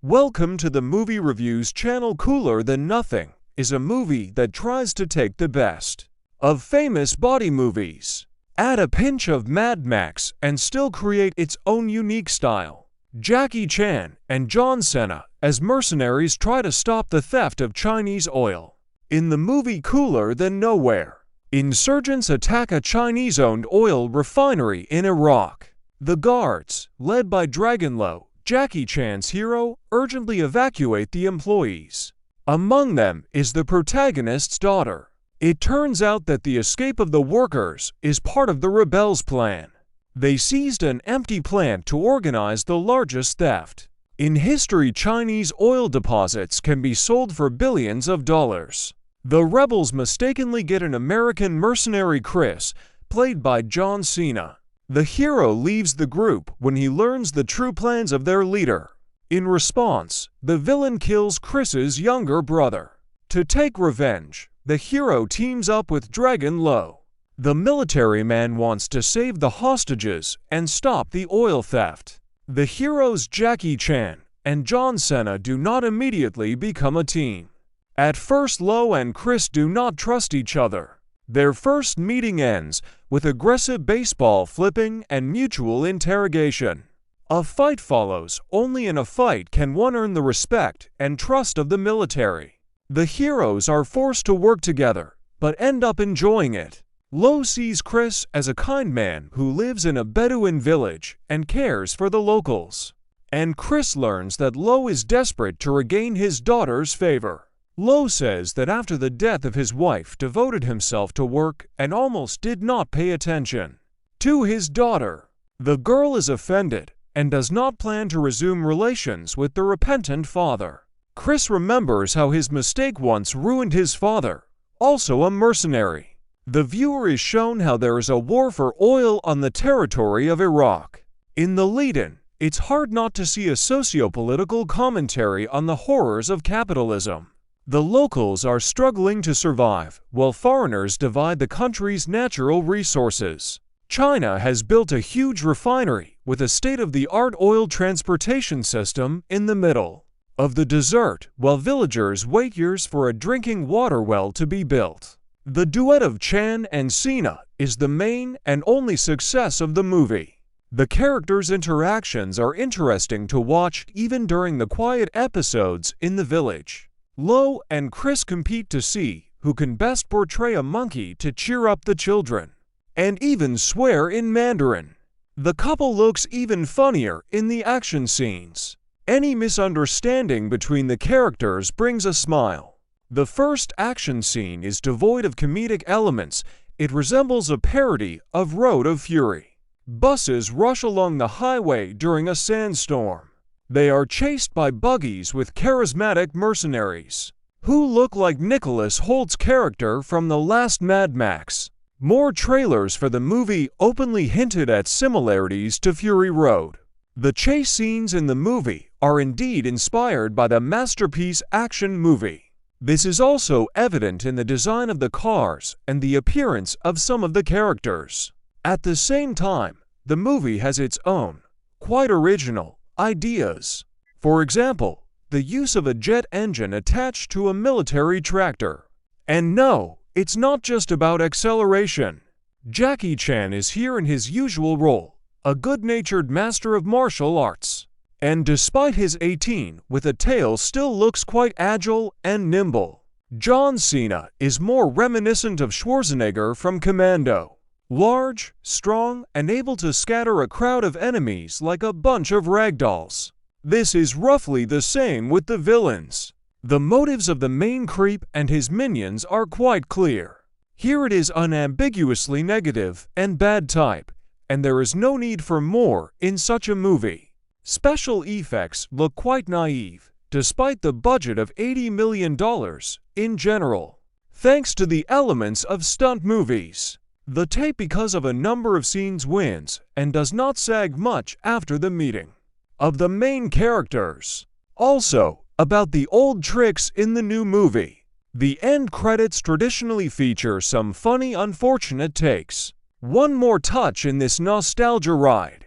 Welcome to the Movie Reviews channel. Cooler Than Nothing is a movie that tries to take the best of famous body movies, add a pinch of Mad Max, and still create its own unique style. Jackie Chan and John Cena as mercenaries try to stop the theft of Chinese oil. In the movie Cooler Than Nowhere, insurgents attack a Chinese-owned oil refinery in Iraq. The guards, led by Jackie Luo, Jackie Chan's hero, urgently evacuate the employees. Among them is the protagonist's daughter. It turns out that the escape of the workers is part of the rebels' plan. They seized an empty plant to organize the largest theft in history. Chinese oil deposits can be sold for billions of dollars. The rebels mistakenly get an American mercenary, Chris, played by John Cena. The hero leaves the group when he learns the true plans of their leader. In response, the villain kills Chris's younger brother. To take revenge, the hero teams up with Jackie Luo. The military man wants to save the hostages and stop the oil theft. The heroes Jackie Chan and John Cena do not immediately become a team. At first, Luo and Chris do not trust each other. Their first meeting ends with aggressive baseball flipping and mutual interrogation. A fight follows. Only in a fight can one earn the respect and trust of the military. The heroes are forced to work together, but end up enjoying it. Luo sees Chris as a kind man who lives in a Bedouin village and cares for the locals. And Chris learns that Luo is desperate to regain his daughter's favor. Luo says that after the death of his wife, devoted himself to work and almost did not pay attention to his daughter. The girl is offended and does not plan to resume relations with the repentant father. Chris remembers how his mistake once ruined his father, also a mercenary. The viewer is shown how there is a war for oil on the territory of Iraq. In the lead-in, it's hard not to see a socio-political commentary on the horrors of capitalism. The locals are struggling to survive, while foreigners divide the country's natural resources. China has built a huge refinery with a state-of-the-art oil transportation system in the middle of the desert, while villagers wait years for a drinking water well to be built. The duet of Chan and Cena is the main and only success of the movie. The characters' interactions are interesting to watch even during the quiet episodes in the village. Luo and Chris compete to see who can best portray a monkey to cheer up the children, and even swear in Mandarin. The couple looks even funnier in the action scenes. Any misunderstanding between the characters brings a smile. The first action scene is devoid of comedic elements. It resembles a parody of Road of Fury. Buses rush along the highway during a sandstorm. They are chased by buggies with charismatic mercenaries, who look like Nicholas Holt's character from the last Mad Max. More trailers for the movie openly hinted at similarities to Fury Road. The chase scenes in the movie are indeed inspired by the masterpiece action movie. This is also evident in the design of the cars and the appearance of some of the characters. At the same time, the movie has its own, quite original, ideas. For example, the use of a jet engine attached to a military tractor. And no, it's not just about acceleration. Jackie Chan is here in his usual role, a good-natured master of martial arts. And despite his 18 with a tail, still looks quite agile and nimble. John Cena is more reminiscent of Schwarzenegger from Commando. Large, strong, and able to scatter a crowd of enemies like a bunch of ragdolls. This is roughly the same with the villains. The motives of the main creep and his minions are quite clear. Here it is unambiguously negative and bad type, and there is no need for more in such a movie. Special effects look quite naive, despite the budget of $80 million in general. Thanks to the elements of stunt movies, the tape, because of a number of scenes, wins and does not sag much after the meeting of the main characters. Also, about the old tricks in the new movie, the end credits traditionally feature some funny, unfortunate takes. One more touch in this nostalgia ride.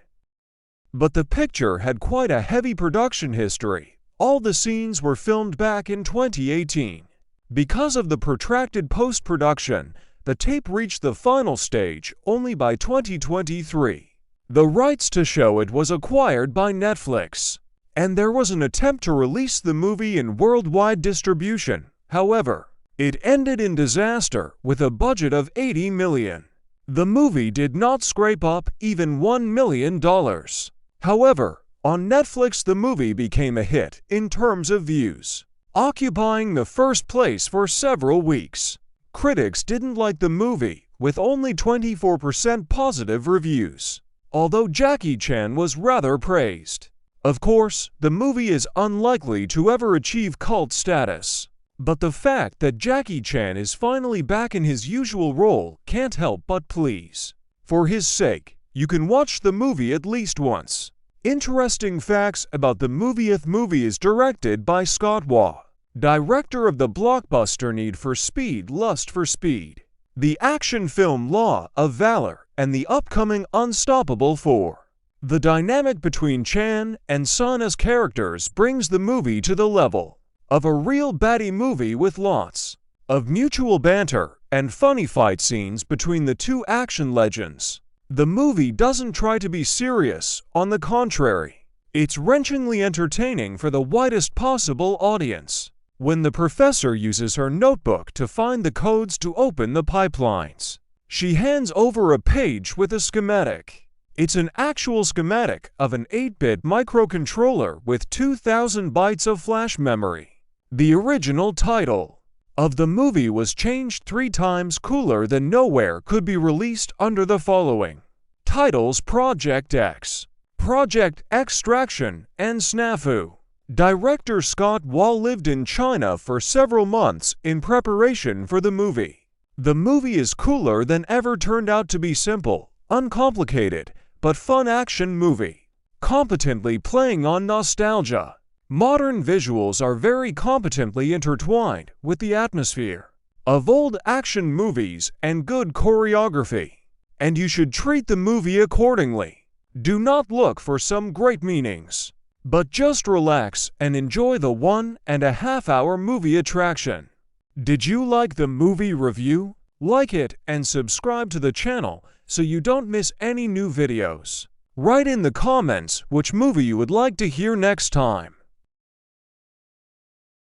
But the picture had quite a heavy production history, All the scenes were filmed back in 2018. Because of the protracted post-production, the tape reached the final stage only by 2023. The rights to show it was acquired by Netflix, and there was an attempt to release the movie in worldwide distribution. However, it ended in disaster with a budget of $80 million. The movie did not scrape up even $1 million. However, on Netflix the movie became a hit in terms of views, occupying the first place for several weeks. Critics didn't like the movie, with only 24% positive reviews, although Jackie Chan was rather praised. Of course, the movie is unlikely to ever achieve cult status, but the fact that Jackie Chan is finally back in his usual role can't help but please. For his sake, you can watch the movie at least once. Interesting facts about the movie: The movie is directed by Scott Waugh, director of the blockbuster Need for Speed, Lust for Speed, the action film Law of Valor, and the upcoming Unstoppable 4. The dynamic between Chan and Sana's characters brings the movie to the level of a real baddie movie with lots of mutual banter and funny fight scenes between the two action legends. The movie doesn't try to be serious, on the contrary. It's wrenchingly entertaining for the widest possible audience. When the professor uses her notebook to find the codes to open the pipelines, she hands over a page with a schematic. It's an actual schematic of an 8-bit microcontroller with 2,000 bytes of flash memory. The original title of the movie was changed 3 times. Cooler Than Nowhere could be released under the following titles: Project X, Project Extraction, and Snafu. Director Scott Waugh lived in China for several months in preparation for the movie. The movie is cooler than ever. Turned out to be simple, uncomplicated, but fun action movie, competently playing on nostalgia. Modern visuals are very competently intertwined with the atmosphere of old action movies and good choreography, and you should treat the movie accordingly. Do not look for some great meanings, but just relax and enjoy the 1.5-hour movie attraction. Did you like the movie review? Like it and subscribe to the channel so you don't miss any new videos. Write in the comments which movie you would like to hear next time.